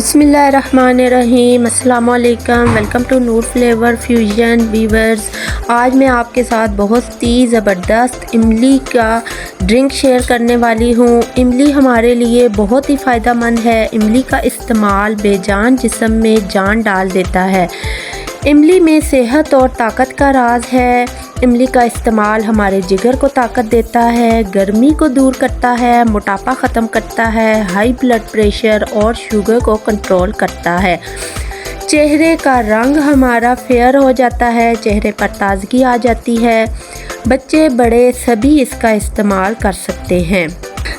बिस्मिल्लाहिर्रहमानिर्रहीम। अस्सलाम वालेकुम। Welcome to Noor flavour fusion weavers. आज मैं आपके साथ बहुत ही ज़बरदस्त इमली का ड्रिंक शेयर करने वाली हूँ। इमली हमारे लिए बहुत ही फ़ायदेमंद है। इमली का इस्तेमाल बेजान जिस्म में जान डाल देता है। इमली में सेहत और ताकत का राज है। इमली का इस्तेमाल हमारे जिगर को ताकत देता है, गर्मी को दूर करता है, मोटापा ख़त्म करता है, हाई ब्लड प्रेशर और शुगर को कंट्रोल करता है। चेहरे का रंग हमारा फेयर हो जाता है, चेहरे पर ताजगी आ जाती है। बच्चे बड़े सभी इसका इस्तेमाल कर सकते हैं।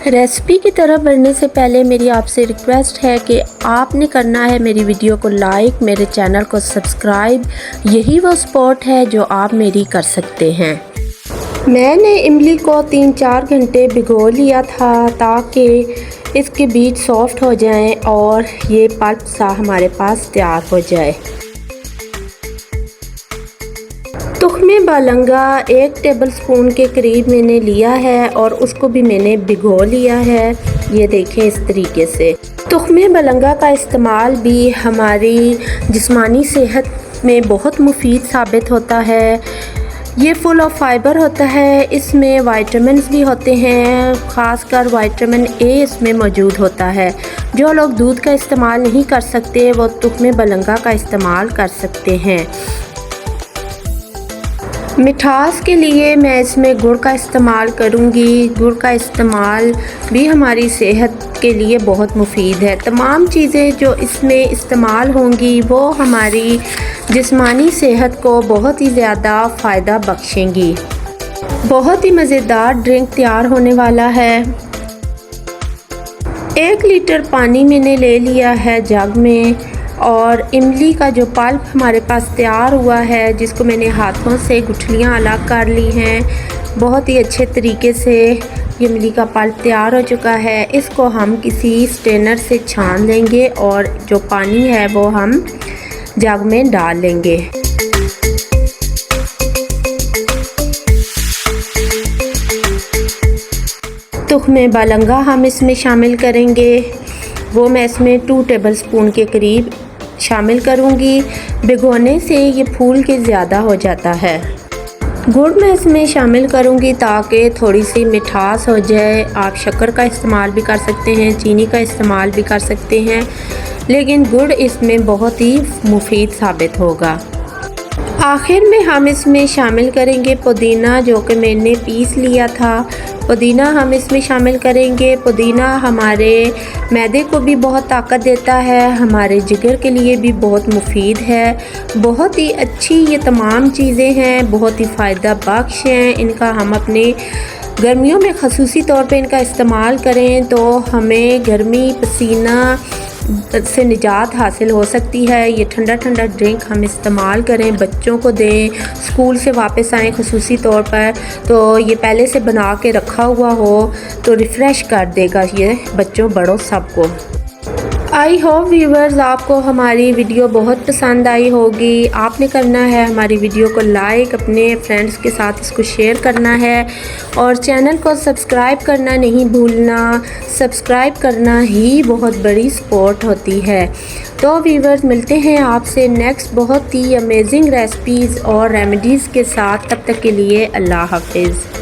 रेसिपी की तरफ बढ़ने से पहले मेरी आपसे रिक्वेस्ट है कि आपने करना है मेरी वीडियो को लाइक, मेरे चैनल को सब्सक्राइब। यही वो सपोर्ट है जो आप मेरी कर सकते हैं। मैंने इमली को 3-4 घंटे भिगो लिया था ताकि इसके बीज सॉफ्ट हो जाएं और ये पल्प सा हमारे पास तैयार हो जाए। तुख्मे बालंगा 1 टेबलस्पून के करीब मैंने लिया है और उसको भी मैंने भिगो लिया है। ये देखें इस तरीके से। तुख्मे बालंगा का इस्तेमाल भी हमारी जिस्मानी सेहत में बहुत मुफीद साबित होता है। ये फुल ऑफ फाइबर होता है, इसमें विटामिन्स भी होते हैं, ख़ासकर विटामिन ए इसमें मौजूद होता है। जो लोग दूध का इस्तेमाल नहीं कर सकते वो तुख्मे बालंगा का इस्तेमाल कर सकते हैं। मिठास के लिए मैं इसमें गुड़ का इस्तेमाल करूँगी। गुड़ का इस्तेमाल भी हमारी सेहत के लिए बहुत मुफीद है। तमाम चीज़ें जो इसमें इस्तेमाल होंगी वो हमारी जिस्मानी सेहत को बहुत ही ज़्यादा फ़ायदा बख्शेंगी। बहुत ही मज़ेदार ड्रिंक तैयार होने वाला है। 1 लीटर पानी मैंने ले लिया है जग में और इमली का जो पल्प हमारे पास तैयार हुआ है, जिसको मैंने हाथों से गुठलियाँ अलग कर ली हैं, बहुत ही अच्छे तरीके से इमली का पल्प तैयार हो चुका है। इसको हम किसी स्ट्रेनर से छान लेंगे और जो पानी है वो हम जग में डाल लेंगे। तुख्मे बालंगा हम इसमें शामिल करेंगे, वो मैं इसमें 2 टेबलस्पून के करीब शामिल करूंगी। भिगोने से ये फूल के ज़्यादा हो जाता है। गुड़ मैं इसमें शामिल करूंगी ताकि थोड़ी सी मिठास हो जाए। आप शक्कर का इस्तेमाल भी कर सकते हैं, चीनी का इस्तेमाल भी कर सकते हैं, लेकिन गुड़ इसमें बहुत ही मुफीद साबित होगा। आखिर में हम इसमें शामिल करेंगे पुदीना, जो कि मैंने पीस लिया था। पुदीना हम इसमें शामिल करेंगे। पुदीना हमारे मैदे को भी बहुत ताकत देता है, हमारे जिगर के लिए भी बहुत मुफीद है। बहुत ही अच्छी ये तमाम चीज़ें हैं, बहुत ही फ़ायदा बख्श हैं। इनका हम अपने गर्मियों में ख़ुसूसी तौर पे इनका इस्तेमाल करें तो हमें गर्मी पसीना से निजात हासिल हो सकती है। ये ठंडा ठंडा ड्रिंक हम इस्तेमाल करें, बच्चों को दें, स्कूल से वापस आएँ ख़ुसूसी तौर पर तो ये पहले से बना के रखा हुआ हो तो रिफ़्रेश कर देगा ये बच्चों बड़ों सबको। आई होप व्यूवर्स आपको हमारी वीडियो बहुत पसंद आई होगी। आपने करना है हमारी वीडियो को लाइक, अपने फ्रेंड्स के साथ इसको शेयर करना है और चैनल को सब्सक्राइब करना नहीं भूलना। सब्सक्राइब करना ही बहुत बड़ी सपोर्ट होती है। तो व्यूवर्स मिलते हैं आपसे नेक्स्ट बहुत ही अमेजिंग रेसिपीज़ और रेमेडीज़ के साथ। तब तक के लिए अल्लाह हाफिज़।